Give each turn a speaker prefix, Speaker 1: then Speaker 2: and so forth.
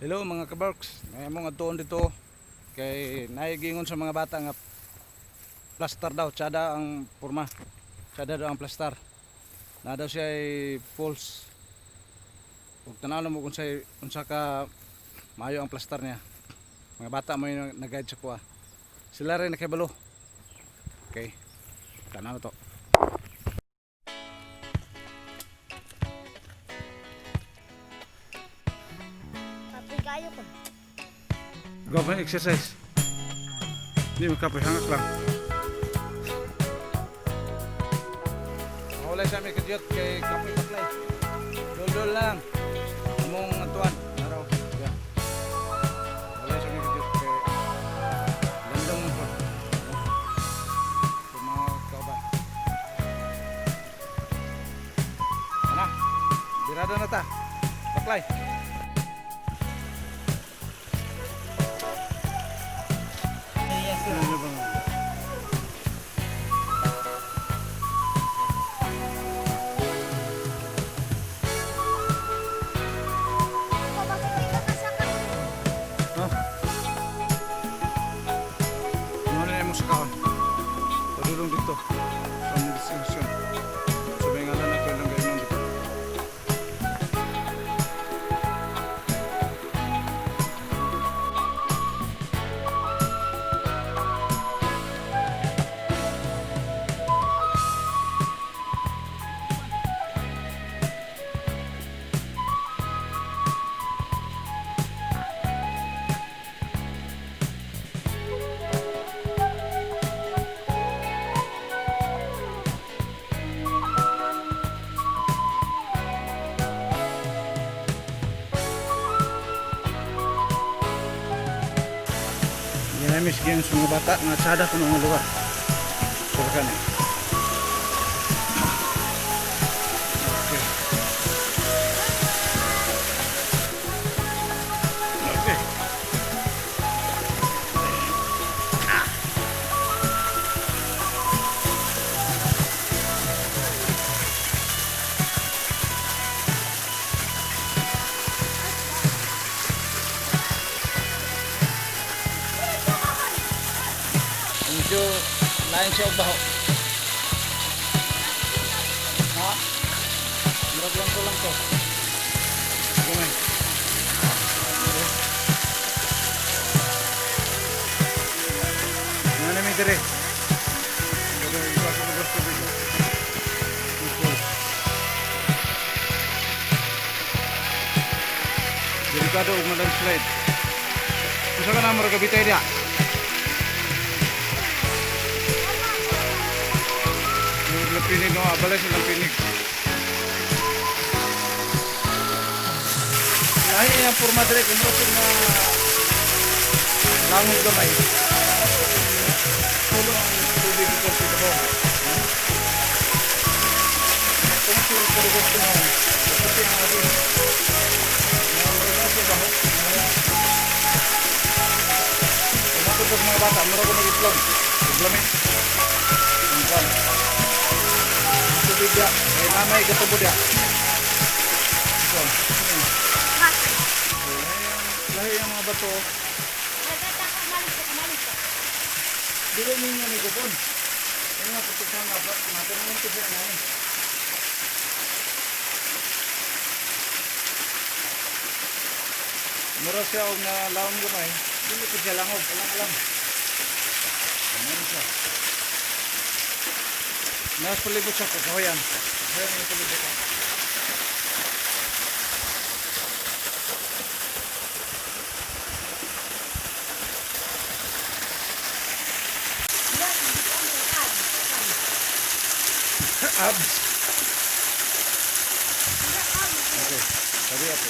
Speaker 1: Hello mga kabarks, may mong adtuon dito kay naigingon sa mga bata nga plaster daw, tsada ang porma, tsada daw ang plaster. Na daw siya ay false. Ug tanaw mo unsa ka maayo ang plaster niya. Mga bata mo yung nag-guide sa kuha. Sila rin nakibalo. Okay. Tanaw to.
Speaker 2: Kapoy kayo ko.
Speaker 1: Go ba exercise? Hindi makapoy hangak lang. Wala sa may kadyot kay kapoy taklay. Dol-dol lang. Among atuan. Araw. Yeah. Wala sa may kadyot kay landong mo po. Mga kauban. Ano? Birado na ta. Taklay. Ano bang?
Speaker 2: Ako, bakit may nakasaka?
Speaker 1: Ha? Ano na yung sa kaon? Padulong dito. Sa mga destinasyon. Sabi nga lang nato ilang gayong dito. Ginamiss ganyan sa mga bata nga tsada ko ng lugar. Sabakan eh. Okay. Okay. Medyo lain siya og baho. Ha? Murag lang to. Kumay. Ano may dire? Pero iba sa lugar ko dito. Delikado og landslide. Usa ka na murag bitay dia. Pinig no, abalay silang pinig. Lahi yung forma dire kung mo na langog gamay. Tulo ang tubig ito sa tabong. Kung sino ko gusto mo, kasi ang atin. Wala siya baho. Kung ako mga bata, mura ko mag-itlog. Itlogin. Ang kan. Tubig ya, ay namay gatubo dia. So, lahi ang mga bato. Dili ninyo ni gubon. Ano nga putukan nga ba? Natin naman ito siya namin. Mura siya og na laong gamay. Dili ko siya langog, alam. Ano siya? Nas palibot sa kahoyan. Kahoyan yung palibot ko. Abs. Okay. Sabi ako.